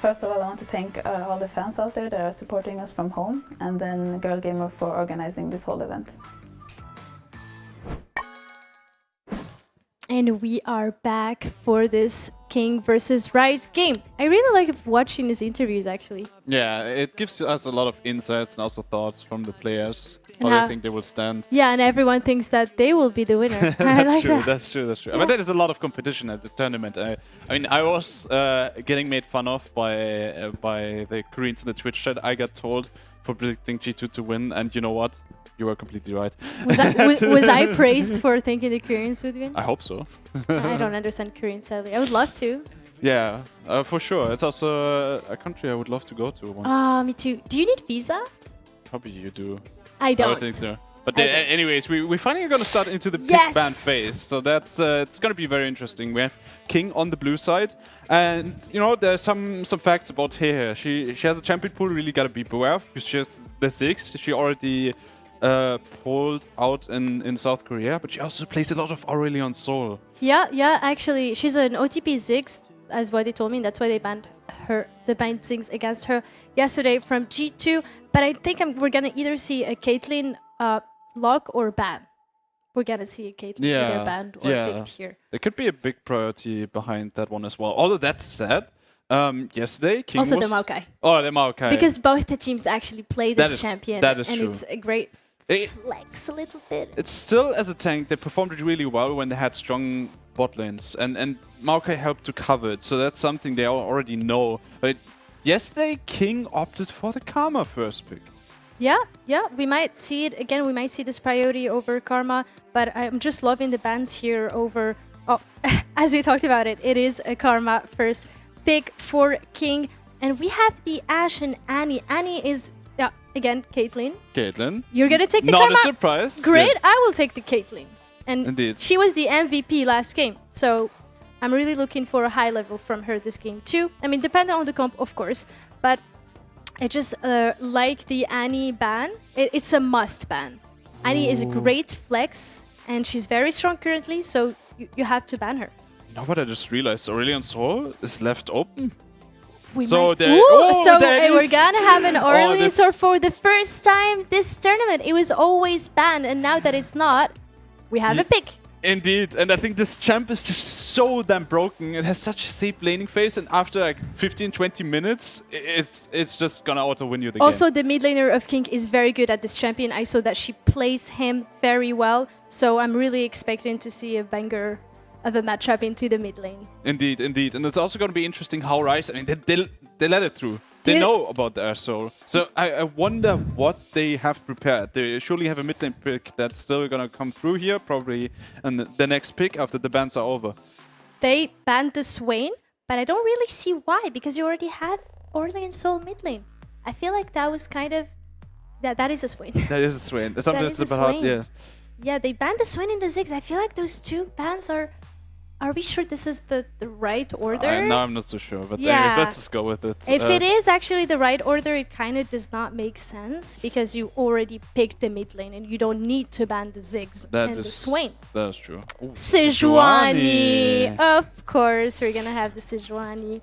first of all, I want to thank all the fans out there that are supporting us from home, and then GIRLGAMER for organizing this whole event. And we are back for this King versus Rise game. I really like watching these interviews, actually. Yeah, it gives us a lot of insights and also thoughts from the players. And How they think they will stand. Yeah, and everyone thinks that they will be the winner. That's true. That's true. That's true. Yeah. I mean, there is a lot of competition at this tournament. I mean, I was getting made fun of by the Koreans in the Twitch chat. I got told for predicting G2 to win, and you know what? You were completely right. Was I praised for thinking the Koreans would win? I hope so. I don't understand Korean, sadly. I would love to. Yeah, for sure. It's also a country I would love to go to once. Me too. Do you need visa? Probably you do. I don't. I don't think so. But anyways, we finally going to start into the big band phase. So that's it's going to be very interesting. We have King on the blue side, and you know there's some facts about her. She has a champion pool. Really got to be beware of because she has the 6. She already pulled out in South Korea, but she also plays a lot of Aurelion Sol. Yeah. Actually, she's an OTP 6, as what they told me. That's why they banned her. The banned things against her yesterday from G2. But I think we're gonna either see a Caitlyn lock or ban. We're gonna see a Caitlyn either banned or picked here. There could be a big priority behind that one as well. Although that said, yesterday King also was... the Maokai. Oh, the Maokai. Because both the teams actually play this champion. That is and true. It's a great flex a little bit. It's still, as a tank, they performed it really well when they had strong bot lanes. And Maokai helped to cover it, so that's something they already know. But yesterday, King opted for the Karma first pick. Yeah, we might see it again. We might see this priority over Karma, but I'm just loving the bans here over... Oh, as we talked about it, it is a Karma first pick for King. And we have the Ashe and Annie. Annie is, again, Caitlyn. You're going to take the Karma? Not a surprise. Great, yeah. I will take the Caitlyn. And indeed, she was the MVP last game, so I'm really looking for a high level from her this game too. I mean, depending on the comp, of course, but I just like the Annie ban. It's a must ban. Ooh. Annie is a great flex, and she's very strong currently, so you have to ban her. You know what I just realized? Aurelion Sol is left open. We're gonna have an Aurelion Sol for the first time this tournament. It was always banned, and now that it's not, we have a pick. Indeed, and I think this champ is just so damn broken. It has such a safe laning phase, and after like 15-20 minutes, it's just gonna auto-win you the game. Also, the mid laner of King is very good at this champion. I saw that she plays him very well, so I'm really expecting to see a banger of a matchup into the mid lane. Indeed, and it's also gonna be interesting how Rise, I mean, they let it through. They know about their soul. So I wonder what they have prepared. They surely have a mid lane pick that's still going to come through here, probably in the next pick after the bans are over. They banned the Swain, but I don't really see why, because you already have Aurelion Sol mid lane. I feel like that was kind of... that is a Swain. That is a Swain. Sometimes it's a bit hard, yes. Yeah, they banned the Swain in the Ziggs. I feel like those two bans are... Are we sure this is the right order? No, I'm not so sure, but anyways, let's just go with it. If it is actually the right order, it kind of does not make sense because you already picked the mid lane and you don't need to ban the Ziggs and the Swain. That is true. Ooh, Sejuani! Of course, we're gonna have the Sejuani.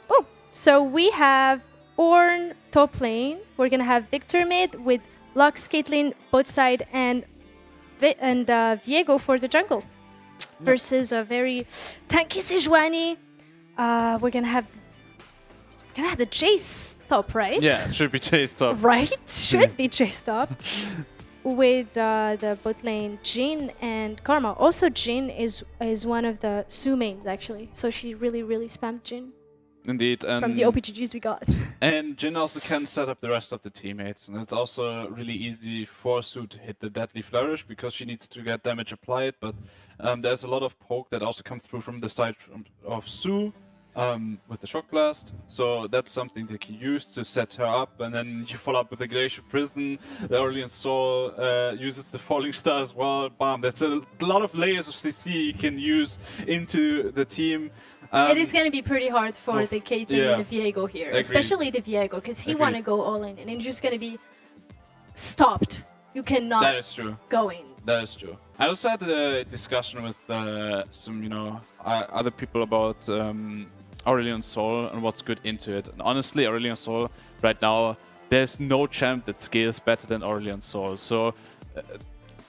Oh, so we have Ornn top lane. We're gonna have Victor mid with Lux, Caitlyn bot side, and Viego for the jungle. Versus a very tanky Sejuani. We're gonna have the Chase top, right? Yeah, it should be Chase top. Right? Should be Chase top. With the bot lane Jhin and Karma. Also, Jhin is one of the Su mains actually. So she really spammed Jhin. Indeed, and from the OPGGs we got. And Jhin also can set up the rest of the teammates, and it's also really easy for Su to hit the Deadly Flourish because she needs to get damage applied, but there's a lot of poke that also comes through from the side of Su with the Shock Blast, so that's something they can use to set her up, and then you follow up with the Glacial Prison, the Aurelion Sol uses the Falling Star as well, bam, that's a lot of layers of CC you can use into the team. It is going to be pretty hard for the Caitlyn and the Viego here, Agreed. Especially the Viego, because he want to go all in, and it's just going to be stopped. You cannot go in. That is true. I also had a discussion with some, other people about Aurelion Sol and what's good into it. And honestly, Aurelion Sol right now, there's no champ that scales better than Aurelion Sol. So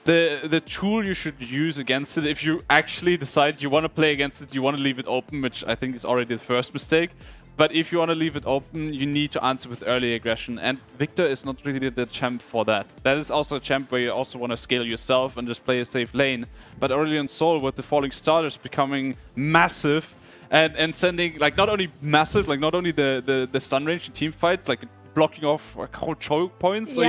the tool you should use against it, if you actually decide you want to play against it, you want to leave it open, which I think is already the first mistake. But if you want to leave it open, you need to answer with early aggression. And Victor is not really the champ for that. That is also a champ where you also want to scale yourself and just play a safe lane. But Aurelion Sol with the falling starters becoming massive and sending, like, not only massive, like not only the stun range in team fights, like blocking off like whole choke points, or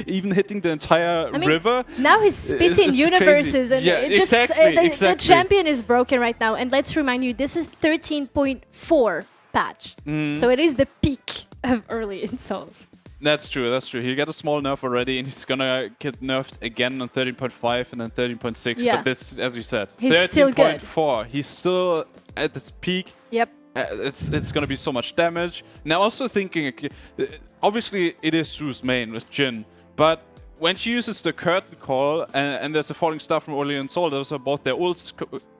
even hitting the entire river. Now he's spitting universes, really, and the champion is broken right now. And let's remind you, this is 13.4 patch, so it is the peak of early installs. That's true, that's true. He got a small nerf already, and he's gonna get nerfed again on 13.5 and then 13.6. Yeah. But this, as you said, he's still good. 13.4. He's still at this peak. Yep. It's gonna be so much damage. Now, also thinking, obviously it is Sue's main with Jhin, but when she uses the curtain call and there's a falling star from Aurelion Sol, those are both their ults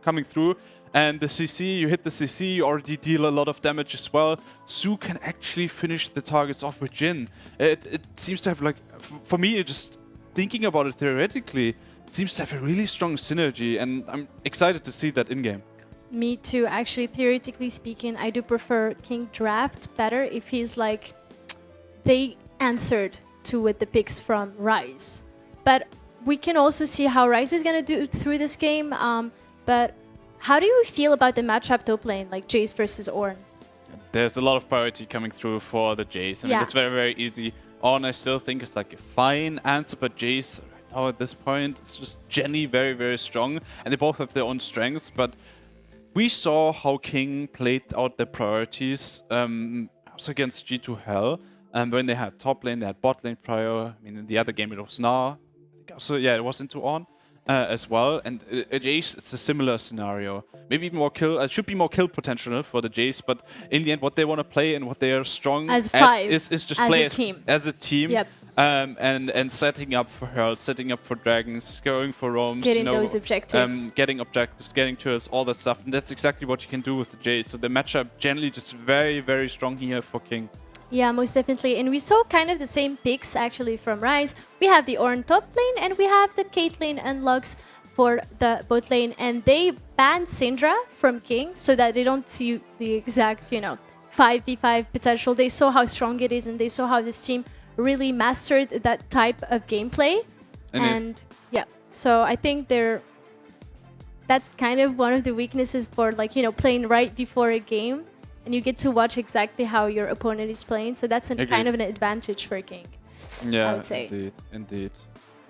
coming through. And the CC, you hit the CC, you already deal a lot of damage as well. Sue can actually finish the targets off with Jhin. It seems to have, like, for me, just thinking about it theoretically, it seems to have a really strong synergy, and I'm excited to see that in-game. Me too. Actually, theoretically speaking, I do prefer King Draft better if he's like, they answered to with the picks from Rise. But we can also see how Rise is going to do through this game. But how do you feel about the matchup top lane, like Jace versus Ornn? There's a lot of priority coming through for the Jace. I mean, it's very, very easy. Ornn, I still think, is like a fine answer, but Jace, right now at this point, it's just Jenny very, very strong. And they both have their own strengths, but we saw how King played out their priorities also against G2 Hell. And when they had top lane, they had bot lane prior. I mean, in the other game, it was Gnar. So yeah, it was into Ornn. As well, and Jace, it's a similar scenario. Maybe even more kill. It should be more kill potential for the Jace, but in the end, what they want to play and what they are strong as at is just as play a team. As a team. Yep. And setting up for Herald, setting up for Dragons, going for roams, getting those objectives, getting objectives, getting turrets, all that stuff, and that's exactly what you can do with the Jace. So the matchup generally just very, very strong here for King. Yeah, most definitely. And we saw kind of the same picks actually from Rise. We have the Ornn top lane and we have the Caitlyn and Lux for the bot lane. And they banned Syndra from King so that they don't see the exact, 5v5 potential. They saw how strong it is and they saw how this team really mastered that type of gameplay. And yeah, so I think that's kind of one of the weaknesses for playing right before a game. And you get to watch exactly how your opponent is playing. So that's kind of an advantage for King, I would say. Indeed.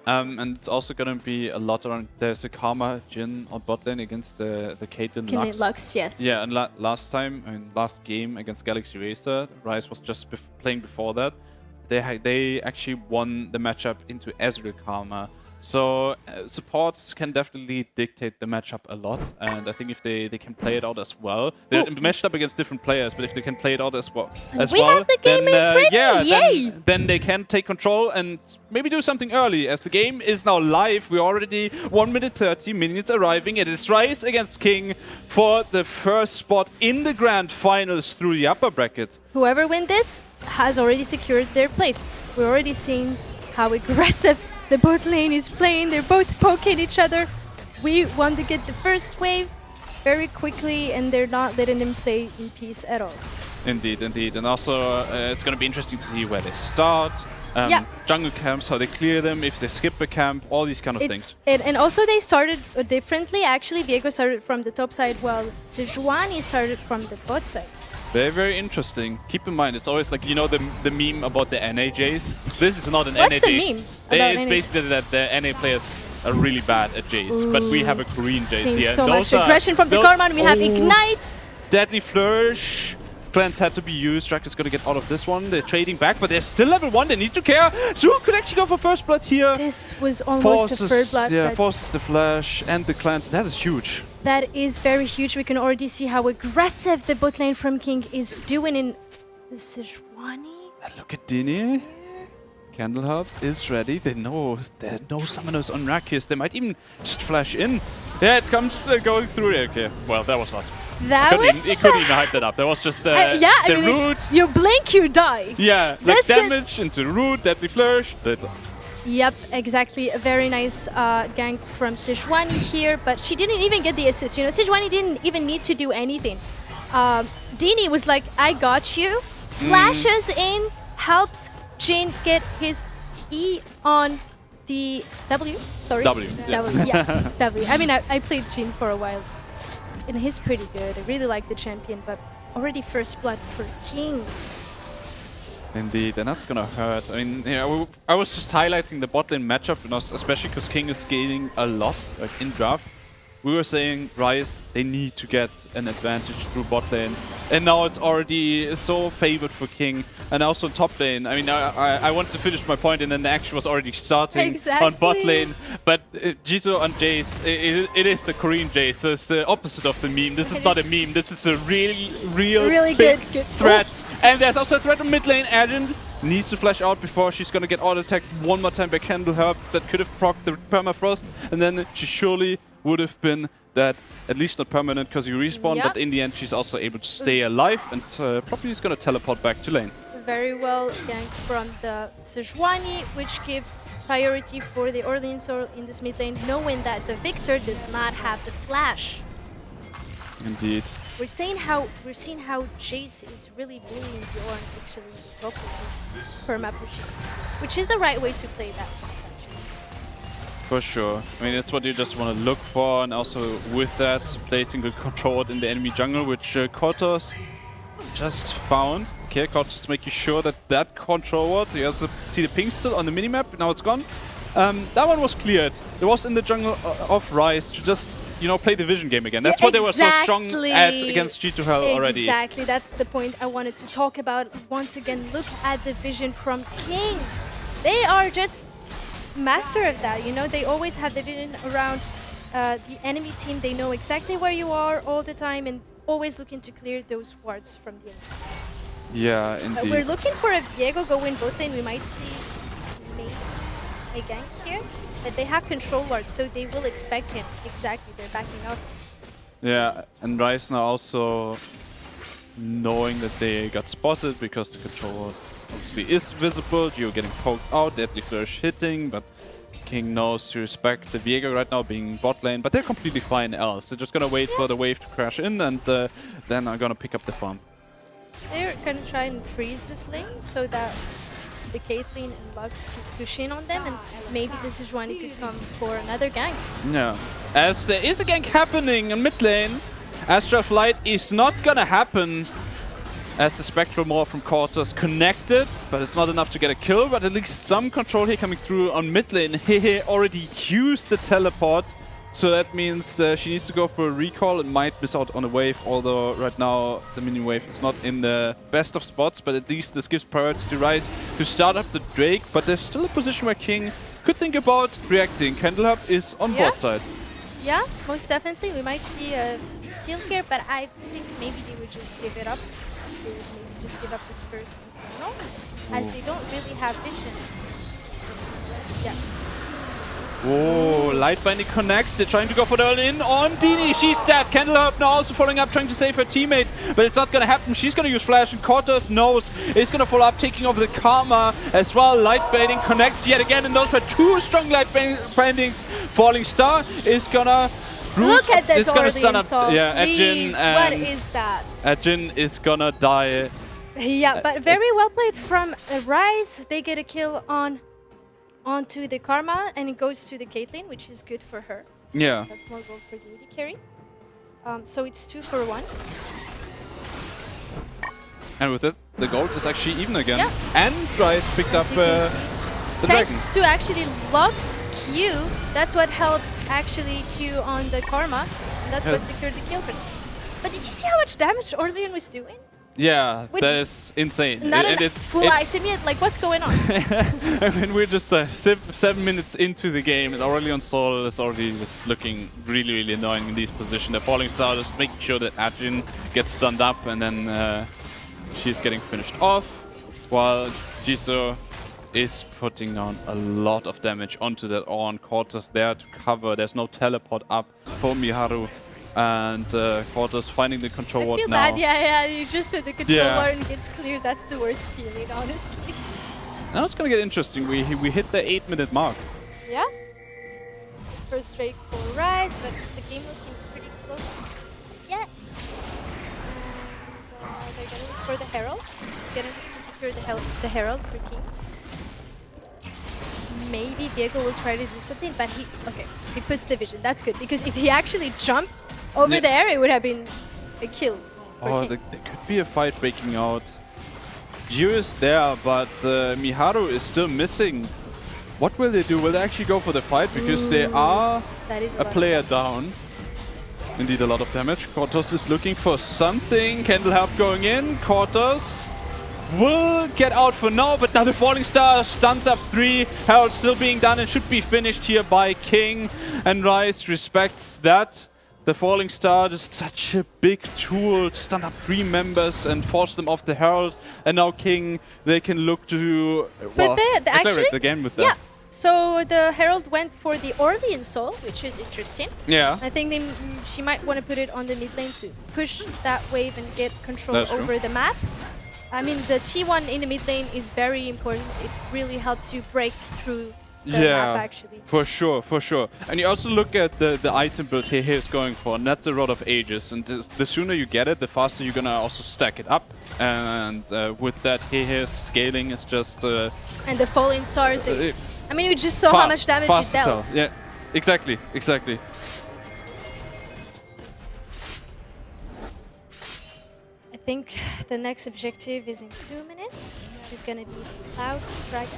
And it's also going to be a lot around... There's a Karma Jhin on bot lane against the Caitlyn Lux, yes. Yeah, and last game against Galaxy Racer, Rise was just playing before that. They actually won the matchup into Ezreal Karma. So supports can definitely dictate the matchup a lot, and I think if they can play it out as well, they're matched up against different players, but if they can play it out as well, have the game is ready. Yeah, then they can take control and maybe do something early. As the game is now live, we're already 1 minute 30 minutes arriving. It is Rise against King for the first spot in the grand finals through the upper bracket. Whoever wins this has already secured their place. We're already seeing how aggressive the bot lane is playing. They're both poking each other. We want to get the first wave very quickly, and they're not letting them play in peace at all. Indeed, indeed. And also, it's going to be interesting to see where they start. Jungle camps, how they clear them, if they skip a camp, all these kind of things. And also they started differently. Actually, Viego started from the top side, while Sejuani started from the bot side. Very, very interesting. Keep in mind, it's always like, the meme about the NA-Jace. This is not an What's NA-Jace. the meme? It's basically that the NA players are really bad at Jace, but we have a Korean Jace Seeing here. so much aggression from the Karman. We have Ignite. Deadly Flourish. Cleanse had to be used. Drac is going to get out of this one. They're trading back, but they're still level 1. They need to care. Zul could actually go for first blood here. This was almost a third blood. Yeah, forces the flash and the cleanse. That is huge. That is very huge. We can already see how aggressive the bot lane from King is doing in the Sejuani. And look at Dini. Candleheart is ready. They know there are no summoners on Rakis. They might even just flash in. Yeah, it comes going through. Okay, well, that was not. That was. He couldn't even hype that up. That was just I the mean, root. You blink, you die. Yeah, like This damage into root, deadly flourish. Yep, exactly. A very nice gank from Sejuani here, but she didn't even get the assist. You know, Sejuani didn't even need to do anything. Dini was like, I got you. Flashes in, helps Jin get his E on the W. Sorry. W. Yeah, W. I mean, I played Jin for a while, and he's pretty good. I really like the champion, but already first blood for King. Indeed, and that's gonna hurt. I mean, I was just highlighting the bot lane matchup, especially because King is scaling a lot, like in draft. We were saying, Ryze, they need to get an advantage through bot lane. And now it's already so favored for King. And also top lane. I mean, I wanted to finish my point and then the action was already starting on bot lane. But Jito and Jace, it is the Korean Jace, so it's the opposite of the meme. This is not a meme, this is a really big threat. And there's also a threat on mid lane. Arjun needs to flash out before she's gonna get auto-attacked one more time by Candleheart. That could have procced the permafrost. And then she surely would have been that, at least not permanent because you respawn, but in the end she's also able to stay alive and probably is going to teleport back to lane. Very well ganked from the Sejuani, which gives priority for the Orleans Soul in this mid lane, knowing that the Victor does not have the flash. Indeed. We're seeing how Jace is really bullying Bjorn actually in the top of his perma pushing, which is the right way to play that. For sure. I mean, that's what you just want to look for, and also with that, placing good control ward in the enemy jungle, which Kotos just found. Okay, Kotos making sure that that control ward, you also see the ping still on the minimap, now it's gone. That one was cleared. It was in the jungle of Ryze to just, you know, play the vision game again. That's what they were so strong at against G2Hell already. Exactly, that's the point I wanted to talk about. Once again, look at the vision from King. They are just master of that, you know, they always have the vision around the enemy team. They know exactly where you are all the time and always looking to clear those wards from the enemy. Yeah, indeed. We're looking for a Viego go in both lane. We might see maybe a gank here, but they have control wards, so they will expect him. Exactly, they're backing up. Yeah, and Ryze now also knowing that they got spotted because the control ward obviously is visible. You're getting poked out, deadly flourish hitting, but King knows to respect the Viego right now being bot lane, but they're completely fine else. They're just gonna wait for the wave to crash in and then are gonna pick up the farm. They're gonna try and freeze this lane so that the Caitlyn and Lux keep pushing on them, and maybe this is when it could come for another gank. Yeah, as there is a gank happening in mid lane, Astral Flight is not gonna happen. As the Spectral Maw from Cortus connected, but it's not enough to get a kill, but at least some control here coming through on mid lane. Hehe already used the teleport, so that means she needs to go for a recall and might miss out on a wave, although right now the minion wave is not in the best of spots, but at least this gives priority to Ryze to start up the Drake, but there's still a position where King could think about reacting. Candleheart is on bot side. Yeah, most definitely. We might see a steal here, but I think maybe they would just give it up. They would maybe just give up this first inferno, as they don't really have vision. Yeah. Oh, Light Binding connects. They're trying to go for the all-in on Dini. She's dead. Candleheart now also following up, trying to save her teammate, but it's not gonna happen. She's gonna use Flash, and Cortus knows it's gonna follow up, taking over the Karma as well. Light Binding connects yet again, and those were two strong Light Bindings. Falling Star is gonna... Look at that Orleans Soul. Yeah, please, what is that? Ajin is gonna die. Yeah, but very well played from Ryze. They get a kill onto the Karma, and it goes to the Caitlyn, which is good for her. Yeah. That's more gold for the AD carry. So it's 2 for 1. And with it, the gold is actually even again. Yeah. And Ryze picked up the thanks to actually Lux Q, that's what helped actually Q on the Karma. And that's what secured the kill for them. But did you see how much damage Orleans was doing? Yeah, that is insane. Not enough full item yet, like what's going on? I mean, we're just 7 minutes into the game, and Orleans Soul is already just looking really, really annoying in this position. The Falling Star is making sure that Ajin gets stunned up, and then she's getting finished off, while Jisoo is putting on a lot of damage onto that Ornn. Quarters there to cover. There's no teleport up for Miharu. And Quarters finding the control ward now. I feel bad, yeah. You just put the control Yeah. ward and it gets cleared. That's the worst feeling, honestly. Now it's gonna get interesting. We hit the 8-minute mark. Yeah. First Drake for Rise, but the game looking pretty close. Yeah. And they're gonna look for the Herald. Gonna need to secure the Herald for King. Maybe Diego will try to do something, but he puts the vision. That's good, because if he actually jumped over there, it would have been a kill. Oh, there could be a fight breaking out. Yu is there, but Miharu is still missing. What will they do? Will they actually go for the fight? Because they are That is a player down. Indeed, a lot of damage. Kortos is looking for something. Candle Help going in. Kortos will get out for now, but now the Falling Star stuns up 3. Herald still being done and should be finished here by King. And Rise respects that. The Falling Star is such a big tool to stun up 3 members and force them off the Herald. And now King, they can look to accelerate the game with that. Yeah. So the Herald went for the Orlean Soul, which is interesting. Yeah. I think she might want to put it on the mid lane to push that wave and get control over the map. I mean, the T1 in the mid lane is very important. It really helps you break through the map, actually. For sure, for sure. And you also look at the item build he is going for, and that's a Rod of Ages. And the sooner you get it, the faster you're gonna also stack it up. And with that, his scaling is just... and the Falling Stars, I mean, we just saw how much damage it dealt. Yeah, exactly, exactly. I think the next objective is in 2 minutes, which is gonna be Cloud Dragon.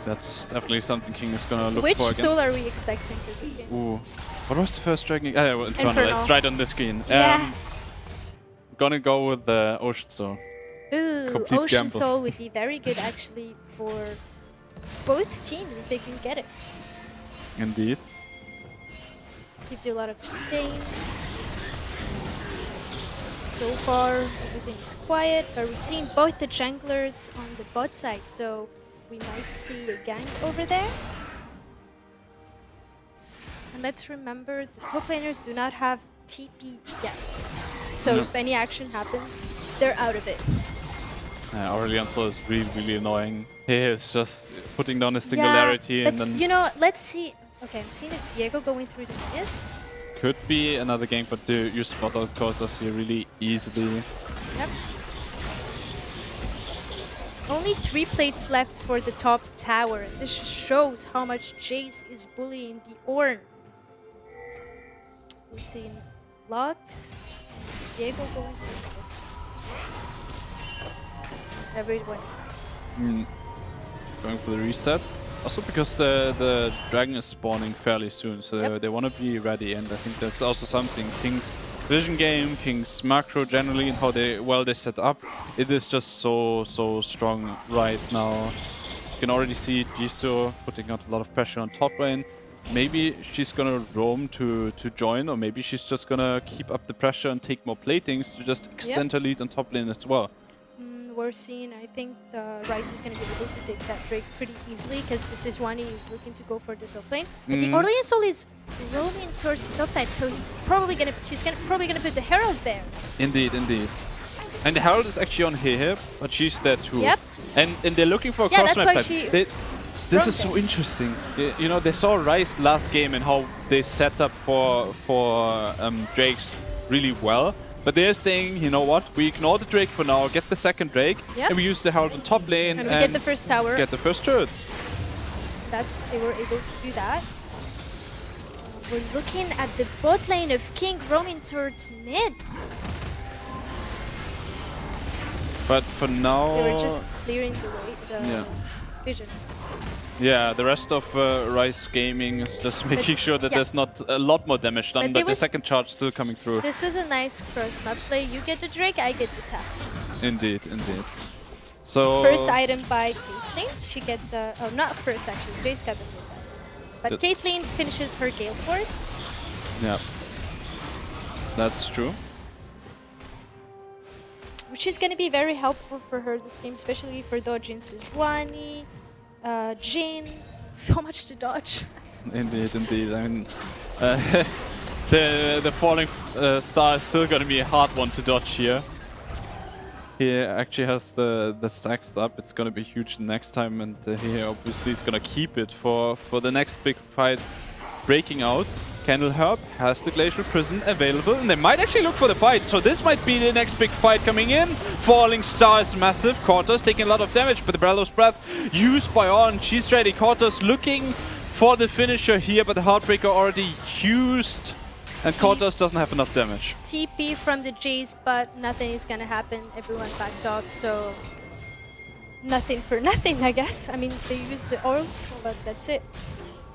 That's definitely something King is gonna look Which for again. soul are we expecting for this game? Ooh. What was the first dragon? Well, Infernal. It's right on the screen. Yeah. Gonna go with the Ocean Soul. Ooh, Ocean Soul would be very good actually for both teams if they can get it. Indeed. Gives you a lot of sustain. So far, everything is quiet, but we've seen both the junglers on the bot side, so we might see a gank over there. And let's remember, the top laners do not have TP yet. So if any action happens, they're out of it. Aurelion Soul is really, really annoying. He is just putting down a singularity and then... you know, let's see. Okay, I'm seeing Diego going through the mid. Could be another gank, but you spot out Kortos here really easily. Yep. Only 3 plates left for the top tower. This just shows how much Jace is bullying the Ornn. We've seen Lux, Diego going through. Everyone's going for the reset. Also because the dragon is spawning fairly soon, so they want to be ready, and I think that's also something King's vision game, King's macro generally, and how they set up. It is just so strong right now. You can already see Jisoo putting out a lot of pressure on top lane. Maybe she's gonna roam to join, or maybe she's just gonna keep up the pressure and take more platings to just extend her lead on top lane as well. We're seeing, I think the Rise is going to be able to take that Drake pretty easily because the Sejuani is looking to go for the top lane. But the Orlean Soul is roaming towards the top side, so she's probably going to put the Herald there. Indeed, indeed. And the Herald is actually on here, but she's there too. Yep. And they're looking for a cross-map plan. This is so interesting. You know, they saw Rise last game and how they set up for Drakes really well. But they're saying, you know what, we ignore the Drake for now, get the second Drake, and we use the Herald on top lane and we get the first tower. Get the first turret. They were able to do that. We're looking at the bot lane of King roaming towards mid. But for now... They were just clearing the way, the vision. Yeah, the rest of Rise Gaming is just making sure that there's not a lot more damage done, but the second charge still coming through. This was a nice cross-map play. You get the Drake, I get the tower. Indeed, indeed. So first item by Caitlyn. She get the... Oh, not first actually. Jace got the first item. But Caitlyn finishes her Gale Force. Yeah. That's true. which is going to be very helpful for her this game, especially for dodging Sejuani, Jin. So much to dodge. Indeed, indeed. I mean, the falling star is still going to be a hard one to dodge here. He actually has the stacks up. It's going to be huge next time, and he obviously is going to keep it for the next big fight breaking out. Candle Herb has the Glacial Prison available, and they might actually look for the fight. So this might be the next big fight coming in. Falling Star is massive. Cortus taking a lot of damage, but the Bellows Breath used by On. She's ready. Cortus looking for the finisher here, but the Heartbreaker already used. And Cortus doesn't have enough damage. TP from the Jace, but nothing is gonna happen. Everyone backed up, so nothing for nothing, I guess. I mean, they used the ults, but that's it.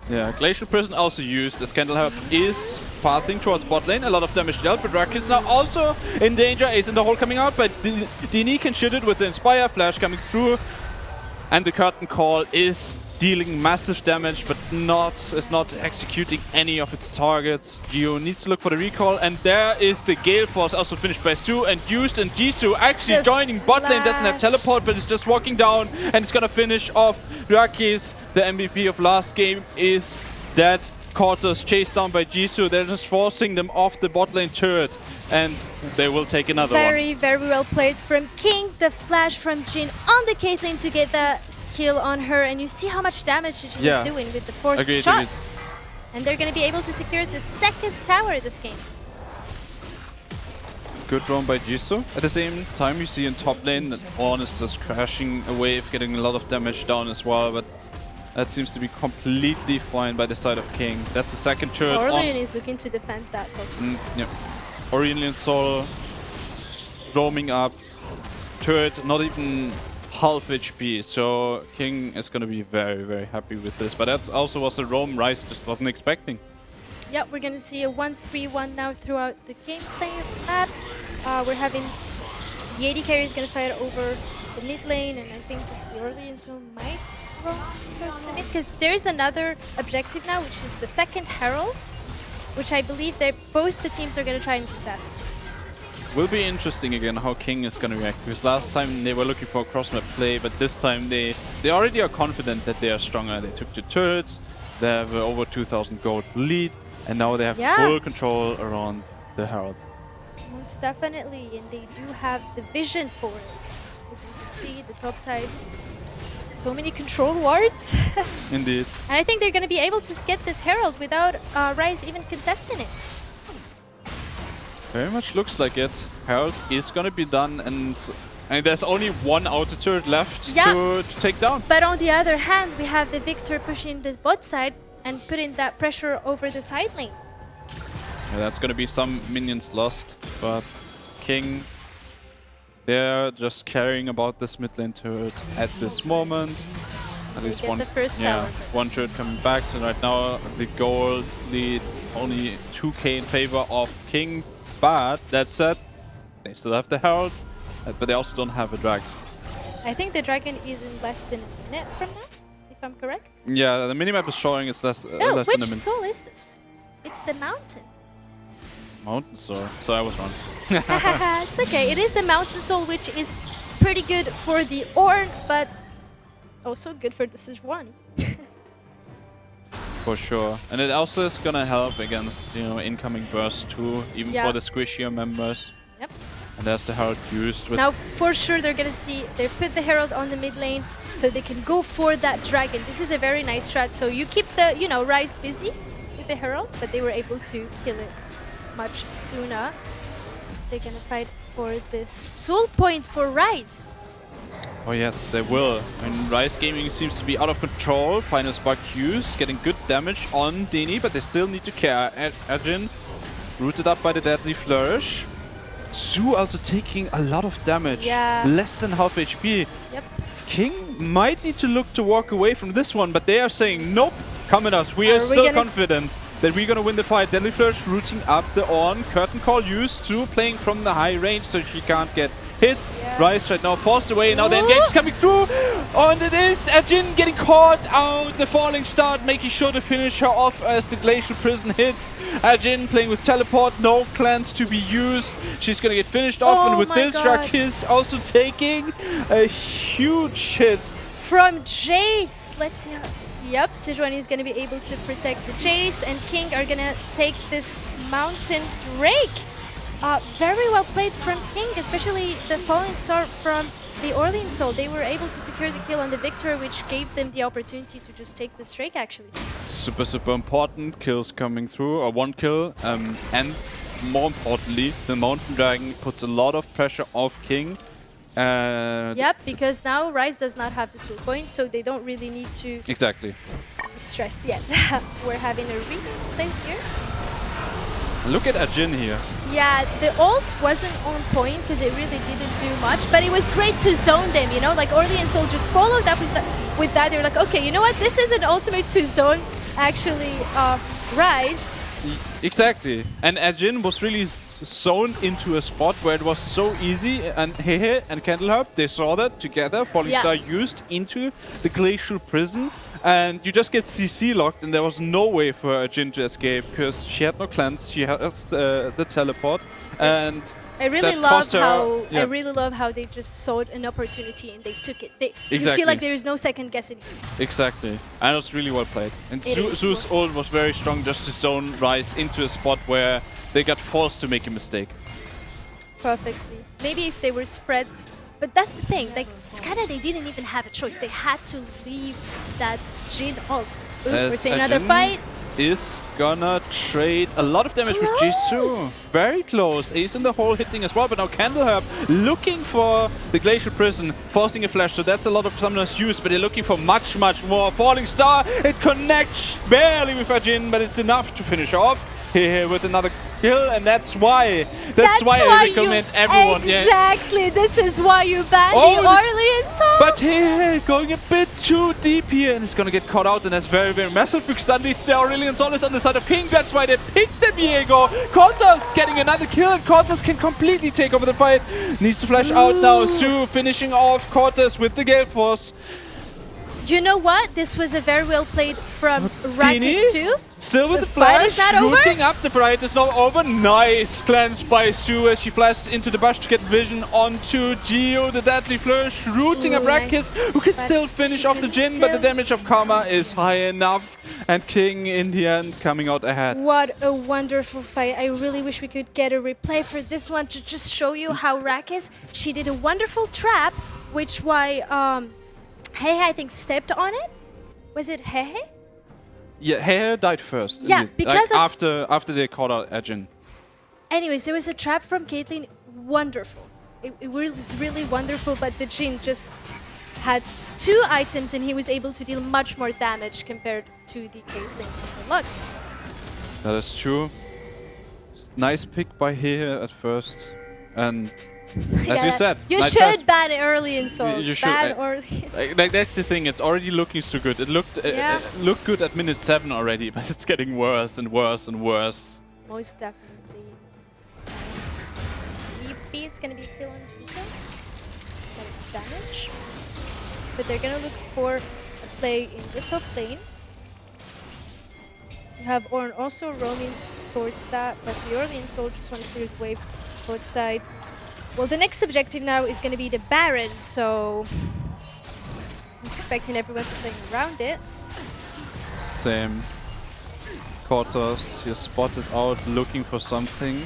Yeah, Glacial Prison also used as Candleherb is pathing towards bot lane. A lot of damage dealt, but Rack is now also in danger. Ace in the hole coming out, but Dini can shoot it with the Inspire Flash coming through. And the Curtain Call is dealing massive damage, but is not executing any of its targets. Gio needs to look for the recall, and there is the Gale Force also finished by Stu and used, and Jisoo actually joining bot lane, doesn't have teleport, but is just walking down, and it's gonna finish off Rakis. The MVP of last game is dead. Cortus chased down by Jisoo. They're just forcing them off the bot lane turret, and they will take another one. Very well played from King. The flash from Jin on the Caitlyn to get that kill on her, and you see how much damage she's doing with the fourth shot. Agreed. And they're going to be able to secure the second tower this game. Good roam by Jisoo. At the same time, you see in top lane that On is just crashing a wave, getting a lot of damage down as well, but that seems to be completely fine by the side of King. That's the second turret. Aurelion is looking to defend that. Yeah. Aurelion Soul roaming up. Turret not even half HP, so King is going to be very happy with this. But that also was a roam Rice just wasn't expecting. Yeah, we're going to see a 1-3-1 now throughout the gameplay of that. We're having the AD carry is going to fight over the mid lane, and I think the Aurelion Soul might roam towards the mid, because there is another objective now, which is the second Herald, which I believe that both the teams are going to try and contest. Will be interesting again how King is going to react, because last time they were looking for a cross-map play, but this time they already are confident that they are stronger. They took the turrets, they have over 2,000 gold lead, and now they have full control around the Herald. Most definitely, and they do have the vision for it. As you can see, the top side, so many control wards. Indeed. And I think they're going to be able to get this Herald without Ryze even contesting it. Very much looks like it. Herald is gonna be done, and there's only one outer turret left to take down. But on the other hand, we have the Victor pushing this bot side and putting that pressure over the side lane. Yeah, that's gonna be some minions lost, but King, they're just caring about this mid lane turret at this moment. At least one, the first tower. One turret coming back, so right now the gold lead only 2k in favor of King. But that said, they still have the Herald, but they also don't have a dragon. I think the dragon is in less than a minute from now, if I'm correct. Yeah, the minimap is showing it's less, less than a minute. Which soul is this? It's the mountain. Mountain soul. So I was wrong. It's okay. It is the mountain soul, which is pretty good for the Ornn, but also good for the Sejuani. For sure. And it also is gonna help against, incoming burst too, even for the squishier members. Yep. And there's the Herald used with... Now, for sure, they're gonna see, they put the Herald on the mid lane, so they can go for that dragon. This is a very nice strat. So you keep the, Ryze busy with the Herald, but they were able to kill it much sooner. They're gonna fight for this soul point for Ryze. Oh yes, they will. I mean, Rise Gaming seems to be out of control. Final Spark used, getting good damage on Dini, but they still need to care. Ajin rooted up by the Deadly Flourish. Su also taking a lot of damage. Yeah. Less than half HP. Yep. King might need to look to walk away from this one, but they are saying, nope, come at us. We are still confident that we're gonna win the fight. Deadly Flourish rooting up the Ornn. Curtain Call used to playing from the high range, so she can't get hit Rice right now, forced away. Now the engage is coming through. And it is Ajin getting caught out. The falling start, making sure to finish her off as the glacial prison hits. Ajin playing with teleport, no clans to be used. She's gonna get finished off, and with this, Rakis also taking a huge hit from Jace. Let's see how. Yep, Sejuani is going to be able to protect the Jace, and King are going to take this Mountain Drake. Very well played from King, especially the Falling Star from the Orlean Soul. They were able to secure the kill on the Victor, which gave them the opportunity to just take this Drake, actually. Super, super important kills coming through, or one kill. And more importantly, the Mountain Dragon puts a lot of pressure off King. Yep, because now Rise does not have the soul point, so they don't really need to exactly be stressed yet. We're having a replay here. Look at Ajin here. Yeah, the ult wasn't on point because it really didn't do much, but it was great to zone them, you know? Like Orlean Soul just followed up with that. They were like, okay, you know what? This is an ultimate to zone, actually, Rise. Exactly, and Ajin was really zoned into a spot where it was so easy, and Hehe and Candleherb, they saw that together. Falling Star used into the glacial prison, and you just get CC locked, and there was no way for Ajin to escape because she had no clans, she has the teleport, and I really love how they just saw an opportunity and they took it. You feel like there is no second guessing. Exactly, and it was really well played. And Zeus' ult was very strong just to zone Rise into a spot where they got forced to make a mistake. Perfectly. Maybe if they were spread, but that's the thing. Like it's kind of they didn't even have a choice. They had to leave that Jin ult. Ooh, we're seeing another fight. Is gonna trade a lot of damage with Jisoo. Very close. Ace in the hole hitting as well, but now Candleherb looking for the Glacial Prison, forcing a flash, so that's a lot of summoners used, but they're looking for much, much more. Falling Star, it connects barely with Ajin, but it's enough to finish off here with another kill, and that's why I recommend everyone. Exactly, this is why you ban the Orlean Soul. But hey, going a bit too deep here, and it's gonna get caught out, and that's very, very massive because at least the Orlean Soul is on the side of King. That's why they picked the Viego. Cortez getting another kill, and Cortez can completely take over the fight. Needs to flash out now. Sue finishing off Cortez with the Gale Force. You know what? This was a very well played from Rakis too. Still with the flash, rooting up. The fight is not over. Nice cleanse by Sue as she flashes into the bush to get vision onto Geo. The deadly flourish, rooting up Rakis, who can still finish off the Jin, but the damage of Karma is high enough. And King in the end coming out ahead. What a wonderful fight. I really wish we could get a replay for this one to just show you how Rakis, she did a wonderful trap, which why Hehe, I think, stepped on it. Was it Hehe? Yeah, Hehe died first. Yeah, because like after they caught out Ajin. Anyways, there was a trap from Caitlyn. Wonderful. It was really wonderful, but the Jin just had 2 items and he was able to deal much more damage compared to the Caitlyn and the Lux. That is true. Nice pick by Hehe at first, and as you said, you should ban early in Soul. You should. Ban early. Like that's the thing. It's already looking so good. It looked good at minute 7 already, but it's getting worse and worse and worse. Most definitely. EP is gonna be kill on Jisoo. Damage. But they're gonna look for a play in the top lane. You have Ornn also roaming towards that, but the Orlean Soul just want to clear the wave both side. Well, the next objective now is going to be the Baron, so I'm expecting everyone to play around it. Same. Cortos, you're spotted out looking for something.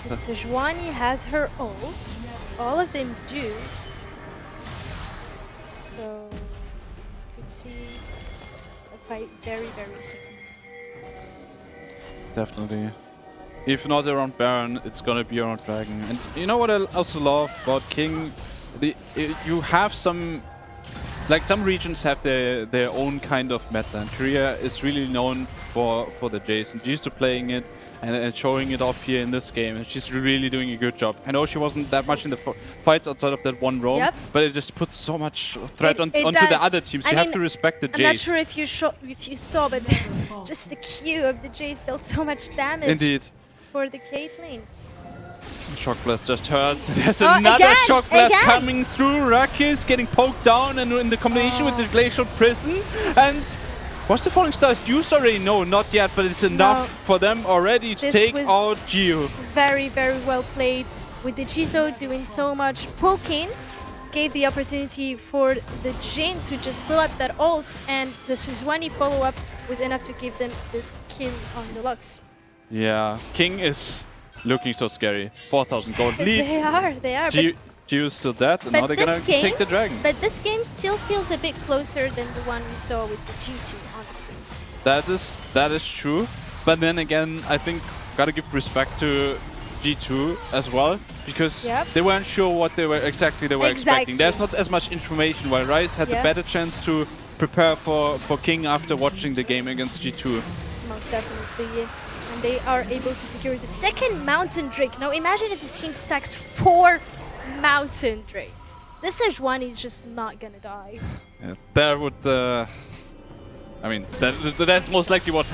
Sejuani has her ult. All of them do. So you could see a fight very, very soon. Definitely. If not around Baron, it's gonna be around Dragon. And you know what I also love about King? You have some regions have their own kind of meta, and Korea is really known for the Jace, and Jisoo playing it and showing it off here in this game, and she's really doing a good job. I know she wasn't that much in the fights outside of that one roam, but it just puts so much threat onto the other teams. You have to respect the Jace. I'm not sure if you saw, but just the Q of the Jace dealt so much damage. Indeed. For the Caitlyn. Shock Blast just hurts. There's Oh, another again, Shock Blast again. coming through. Rakis getting poked down, and in the combination with the Glacial Prison. And was the Falling Stars used already? No, not yet, but it's enough for them already to This take was out Gio. Very, very well played. With the Jizo doing so much poking, gave the opportunity for the Jin to just pull up that ult, and the Sejuani follow-up was enough to give them this kill on the Lux. Yeah, King is looking so scary. 4,000 gold lead. They are. Gio's still dead, and but now they're this gonna game- take the dragon. But this game still feels a bit closer than the one we saw with the G2, honestly. That is true. But then again, I think gotta give respect to G2 as well, because they weren't sure what they were expecting. There's not as much information, while Rise had the better chance to prepare for King after watching the game against G2. Most definitely, yeah. And they are able to secure the second Mountain Drake. Now imagine if this team stacks 4 Mountain Drakes. This Sejuani is just not gonna die. Yeah, that would. I mean, that's most likely what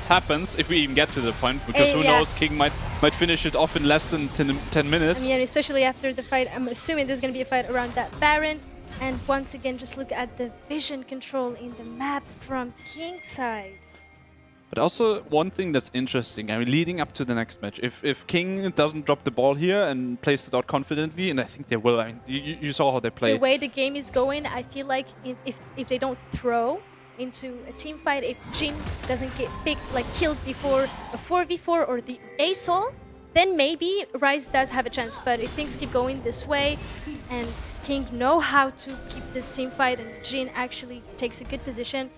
happens if we even get to the point, because who knows, King might finish it off in less than 10 minutes. And yeah, especially after the fight, I'm assuming there's going to be a fight around that Baron. And once again, just look at the vision control in the map from King's side. But also one thing that's interesting, I mean, leading up to the next match, if King doesn't drop the ball here and plays it out confidently, and I think they will, I mean, you saw how they play. The way the game is going, I feel like if they don't throw into a team fight, if Jin doesn't get picked, like killed before a 4v4 or the ASOL, then maybe Rise does have a chance. But if things keep going this way and King know how to keep this team fight and Jin actually takes a good position,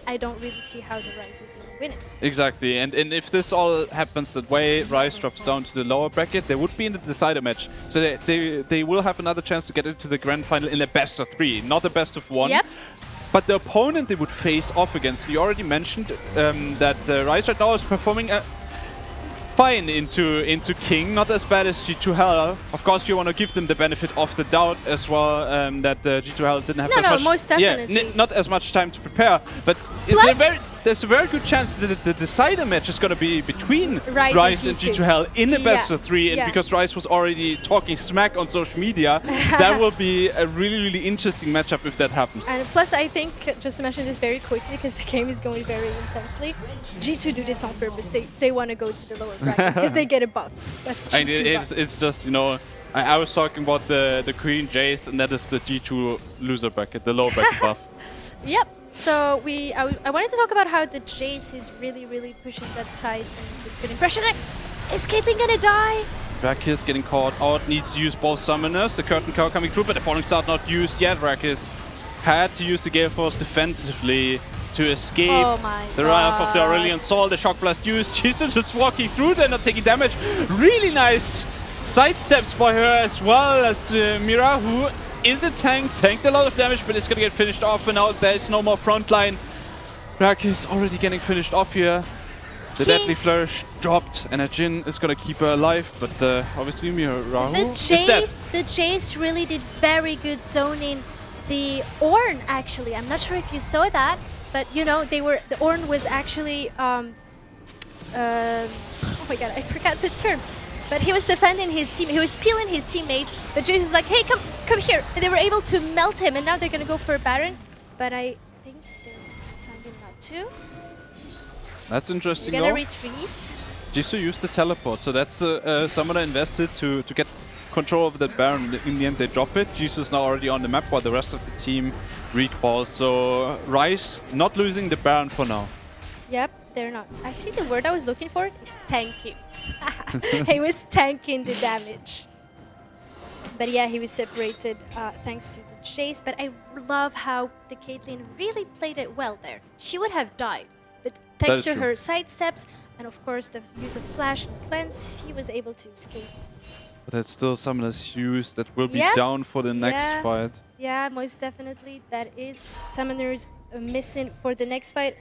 I don't really see how the Rise is going to win it. Exactly, and if this all happens that way, Rise drops down to the lower bracket, they would be in the decider match. So they will have another chance to get into the grand final in a best of 3, not a best of 1. Yep. But the opponent they would face off against, you already mentioned that Rise right now is performing fine into King, not as bad as G2 Hell. Of course, you want to give them the benefit of the doubt as well, that G2 Hell didn't have as much, most definitely. not as much time to prepare. But there's a very good chance that the decider match is going to be between Rise and G2 Hell in a best of 3, and because Rise was already talking smack on social media, that will be a really, really interesting matchup if that happens. And plus, I think, just to mention this very quickly, because the game is going very intensely, G2 do this on purpose. They want to go to the lower bracket because they get a buff. That's G2 buff. It's just, you know, I was talking about the Queen Jace, and that is the G2 loser bracket, the lower bracket buff. Yep. So I wanted to talk about how the Jace is really, really pushing that side, and it's a good impression. Is Caitlyn gonna die? Rakis getting caught out, needs to use both summoners. The Curtain Cow coming through, but the Falling Star not used yet. Rakis had to use the Gale Force defensively to escape the wrath of the Aurelion Sol. The Shock Blast used. Jesus just walking through, they're not taking damage. Really nice sidesteps by her as well as Mira, who is a tank, tanked a lot of damage, but it's gonna get finished off, and now there's no more frontline. Rakis already getting finished off here. The Deadly Flourish dropped, and a Jin is gonna keep her alive, but obviously Mirahu is dead. The Jace really did very good zoning the Ornn, actually. I'm not sure if you saw that, but you know, the Ornn was actually oh my god, I forgot the term. But he was defending his team. He was peeling his teammates. But Jace was like, "Hey, come here!" And they were able to melt him. And now they're gonna go for a Baron. But I think they're deciding not to. That's interesting. They're gonna retreat. Jisoo used the teleport, so that's summoner invested to get control of that Baron. In the end, they drop it. Jisoo's now already on the map, while the rest of the team recalls. So Rise not losing the Baron for now. Yep, they're not. Actually, the word I was looking for is tanking. He was tanking the damage. But yeah, he was separated thanks to the chase. But I love how the Caitlyn really played it well there. She would have died, but thanks to her sidesteps and of course the use of flash and cleanse, she was able to escape. But that's still summoners used that will be down for the next fight. Yeah, most definitely. That is summoners missing for the next fight,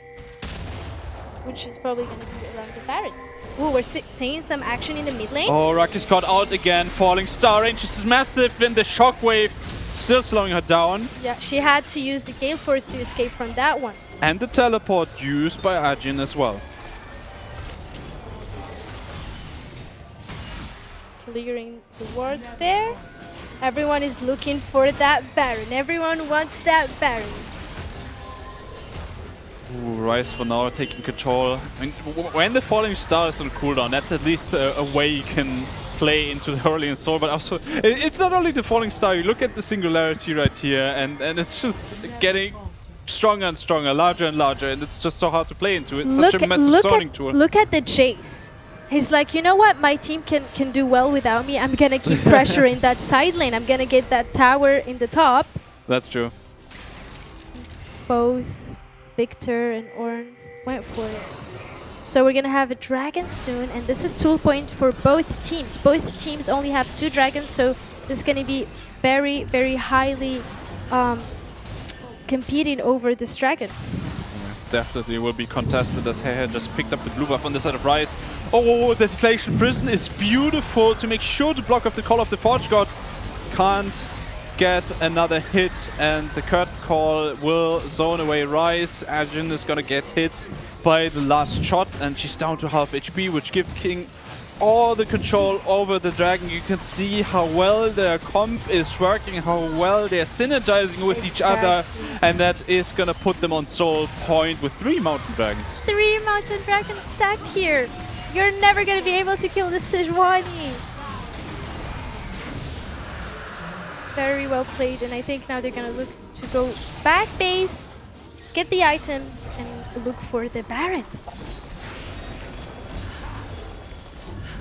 which is probably going to be around the Baron. Ooh, we're seeing some action in the mid lane. Oh, Rakis caught out again. Falling Star range is massive, and the Shockwave still slowing her down. Yeah, she had to use the Gale Force to escape from that one. And the teleport used by Ajin as well. clearing the wards there. Everyone is looking for that Baron. Everyone wants that Baron. Ooh, Ryze for now taking control. I mean, when the falling star is on cooldown, that's at least a way you can play into the Aurelion Soul, but also it's not only the falling star. You look at the singularity right here, and it's just getting stronger and stronger, larger and larger, and it's just so hard to play into. It's such a massive zoning tool. Look at the Jace. He's like, you know what? My team can do well without me. I'm gonna keep pressuring that side lane. I'm gonna get that tower in the top. That's true. Both Victor and Ornn went for it. So we're gonna have a dragon soon, and this is tool point for both teams. Both teams only have 2 dragons, so this is gonna be very, very highly competing over this dragon. Definitely will be contested as Hehe just picked up the blue buff on the side of Ryze. Oh, the Glacial Prison is beautiful to make sure to block off the call of the Forge God. Can't get another hit, and the curtain call will zone away Ryze. Ajin is gonna get hit by the last shot, and she's down to half HP, which gives King all the control over the dragon. You can see how well their comp is working, how well they're synergizing with each other, and that is gonna put them on soul point with 3 mountain dragons. 3 mountain dragons stacked here. You're never gonna be able to kill the Sejuani. Very well played, and I think now they're gonna look to go back base, get the items, and look for the Baron.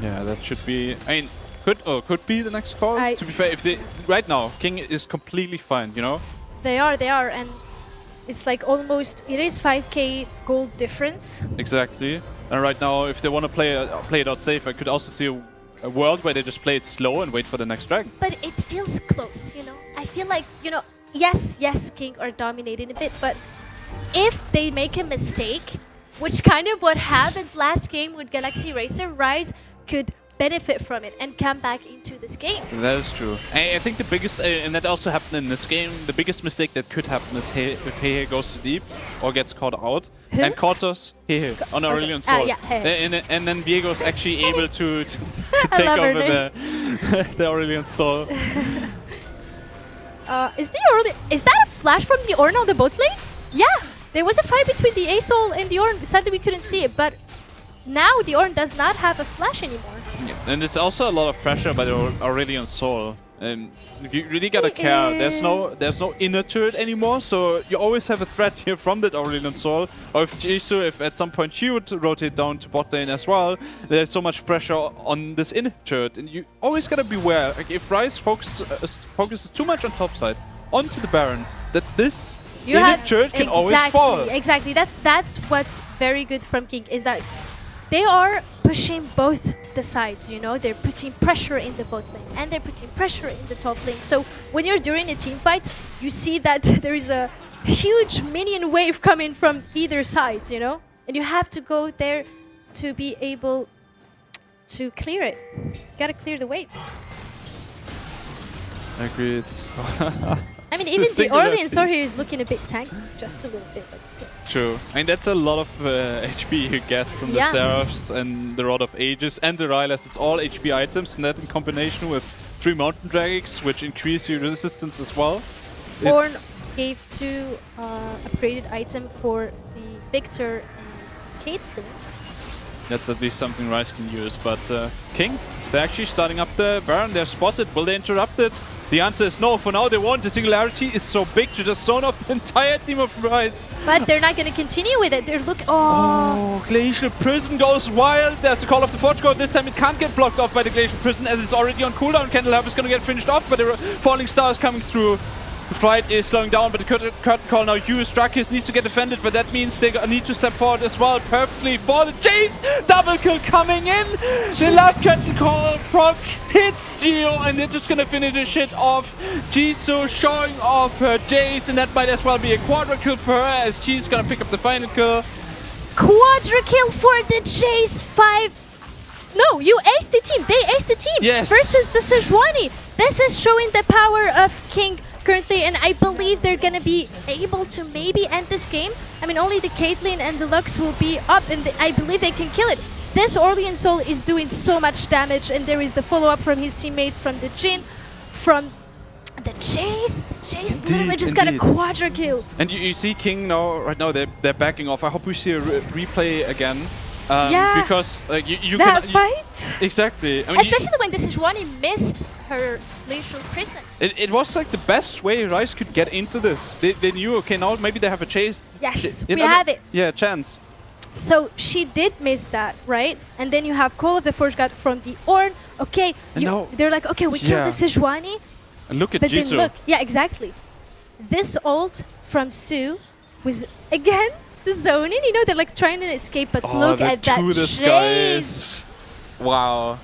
Yeah, that should be. I mean, could be the next call. To be fair, if they right now King is completely fine, you know. They are, and it's like almost it is 5k gold difference. Exactly, and right now, if they want to play it out safe, I could also see a world where they just play it slow and wait for the next dragon. But it feels close, you know. I feel like, you know, yes, King are dominating a bit, but if they make a mistake, which kind of what happened last game with Galaxy Racer, Ryze could benefit from it and come back into this game. That is true. I think the biggest, and that also happened in this game, the biggest mistake that could happen is if Hehe goes too deep or gets caught out. Who? And caught us Hehe on Aurelion Soul. Yeah, Hehe. And then Viego's actually able to take over the Aurelion Soul. Is that a flash from the Ornn on the bot lane? Yeah, there was a fight between the A-Soul and the Ornn. Sadly, we couldn't see it, but now the Ornn does not have a flash anymore. Yeah, and it's also a lot of pressure by the Aurelion Soul. And you really gotta care. There's no inner turret anymore, so you always have a threat here from that Aurelion Soul. Or if Jisoo, if at some point she would rotate down to bot lane as well, there's so much pressure on this inner turret, and you always gotta beware. Like if Ryze focuses too much on top side onto the Baron, that this inner turret can always fall. Exactly. That's what's very good from King, is that they are pushing both the sides, you know. They're putting pressure in the bot lane and they're putting pressure in the top lane. So when you're doing a team fight, you see that there is a huge minion wave coming from either sides, you know. And you have to go there to be able to clear it. You gotta clear the waves. Agreed. I mean, even the Aurelion Sword here is looking a bit tanky, just a little bit, but still. True. I mean, that's a lot of HP you get from the Seraphs and the Rod of Ages and the Rylers. It's all HP items, and that in combination with 3 Mountain Dragons, which increase your resistance as well. Ornn gave 2 upgraded items for the Victor and Caitlyn. That's at least something Ryze can use, but King, they're actually starting up the Baron. They're spotted. Will they interrupt it? The answer is no. For now, they won't. The singularity is so big to just zone off the entire team of Ryze. But they're not going to continue with it. They're looking. Oh, Glacial Prison goes wild. There's the call of the Forge God. This time it can't get blocked off by the Glacial Prison as it's already on cooldown. Candleharp is going to get finished off, but the Falling Star is coming through. The fight is slowing down, but the curtain call now used. Drakis needs to get defended, but that means they need to step forward as well. Perfectly for the Jace. Double kill coming in. The last curtain call proc hits Geo, and they're just gonna finish the shit off. Jisoo showing off her Jace, and that might as well be a quadra kill for her as she's gonna pick up the final kill. Quadra kill for the Jace. 5. No, you aced the team. They aced the team. Yes. Versus the Sejuani. This is showing the power of King currently, and I believe they're gonna be able to maybe end this game. I mean, only the Caitlyn and the Lux will be up, and I believe they can kill it. this Orlean Soul is doing so much damage, and there is the follow-up from his teammates, from the Jhin, from the Jace. Jace literally just got a quadra kill. And you see King now, right now, they're backing off. I hope we see a replay again. Because you that can... fight? Exactly. I mean, especially when this Sejuani missed her glacial prison. It was like the best way Rise could get into this. They knew, okay, now maybe they have a chase. Yes, we have it. Yeah, chance. So she did miss that, right? And then you have Call of the Forge God from the Ornn. Okay, they're like, okay, we killed the Sejuani. And look at but Jisoo. then look, yeah, exactly. This ult from Su was again the zoning. You know, they're like trying to escape, but look at that chase. Wow.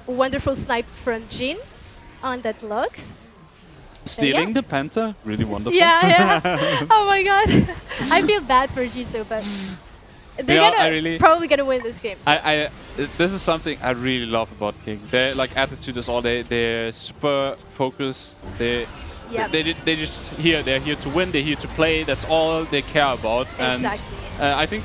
Wonderful snipe from Jhin on that Lux. Stealing the Penta, really wonderful. Yeah. Oh my god. I feel bad for Jisoo, but they're probably gonna win this game. So. This is something I really love about King. Their like attitude is all they're super focused. They're just here. They're here to win. They're here to play. That's all they care about. Exactly. And I think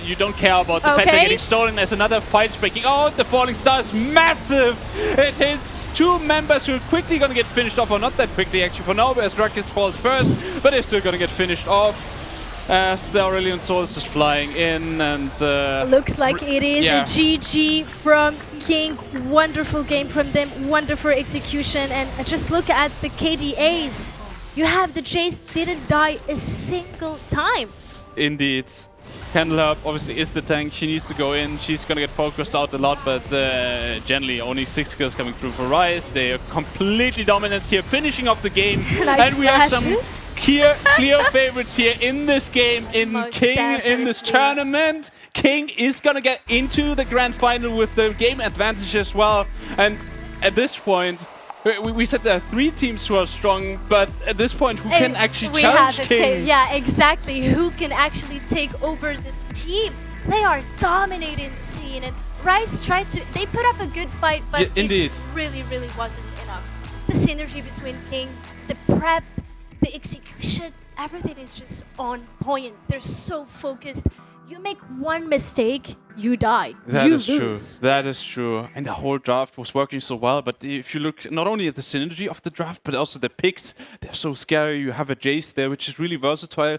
you don't care about the Penta getting stolen as another fight breaking. Oh, the falling star is massive. It hits two members who are quickly gonna get finished off, or not that quickly actually for now, as Ruckus falls first, but they're still gonna get finished off. As the Aurelion Soul is just flying in, and looks like it is a GG from King. Wonderful game from them, wonderful execution, and just look at the KDAs. You have the Jace didn't die a single time. Indeed. Candleherb obviously is the tank. She needs to go in. She's gonna get focused out a lot, but generally only 6 kills coming through for Rise. They are completely dominant here, finishing off the game. Nice and we have some clear favorites here in this game, in King, in this tournament. King is gonna get into the grand final with the game advantage as well. And at this point, we said there are 3 teams who are strong, but at this point, who can actually challenge King? Yeah, exactly. Who can actually take over this team? They are dominating the scene, and Rise tried to... They put up a good fight, but it really, really wasn't enough. The synergy between King, the prep, the execution, everything is just on point. They're so focused. You make one mistake, you die. You lose. That is true. And the whole draft was working so well. But if you look not only at the synergy of the draft, but also the picks, they're so scary. You have a Jace there, which is really versatile.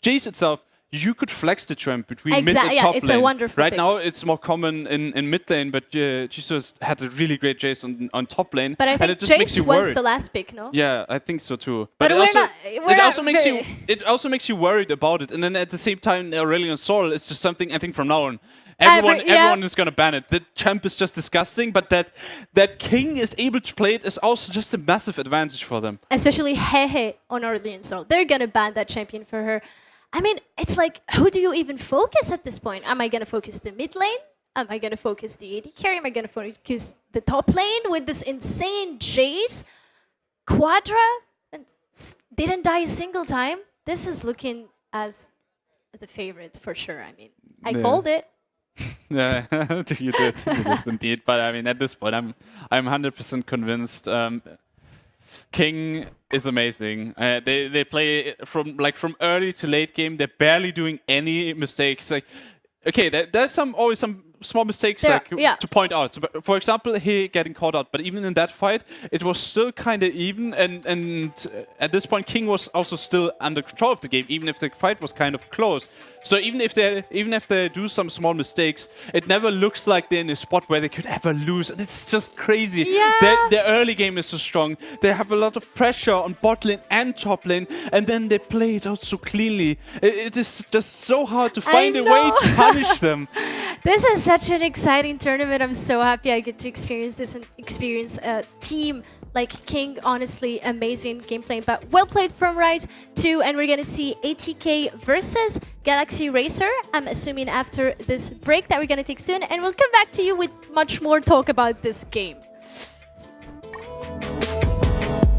Jace itself, you could flex the trend between mid and top lane. It's a wonderful Right now, it's more common in mid lane, but Jisoo had a really great Jace on top lane. But I think Jace was the last pick, no? Yeah, I think so too. But it also makes you worried about it. And then at the same time, the Aurelion Soul is just something I think from now on. Everyone is gonna ban it. The champ is just disgusting, but that King is able to play it is also just a massive advantage for them. Especially Hehe on Aurelion Soul. They're gonna ban that champion for her. I mean, it's like, who do you even focus at this point? Am I going to focus the mid lane? Am I going to focus the AD carry? Am I going to focus the top lane with this insane Jace? Quadra? And didn't die a single time? This is looking as the favorite for sure. I mean, I called it. Yeah, you did indeed. But I mean, at this point, I'm 100% convinced. King is amazing. They play from early to late game. They're barely doing any mistakes. Like, okay, there's always some small mistakes to point out. So, for example, he getting caught out. But even in that fight, it was still kind of even. And at this point, King was also still under control of the game, even if the fight was kind of close. So even if they do some small mistakes, it never looks like they're in a spot where they could ever lose. It's just crazy. Yeah. Their early game is so strong. They have a lot of pressure on bot lane and top lane, and then they play it out so cleanly. It is just so hard to find a way to punish them. This is such an exciting tournament. I'm so happy I get to experience this and experience a team like King. Honestly, amazing gameplay, but well played from Rise too. And we're gonna see ATK versus Galaxy Racer. I'm assuming after this break that we're gonna take soon, and we'll come back to you with much more talk about this game.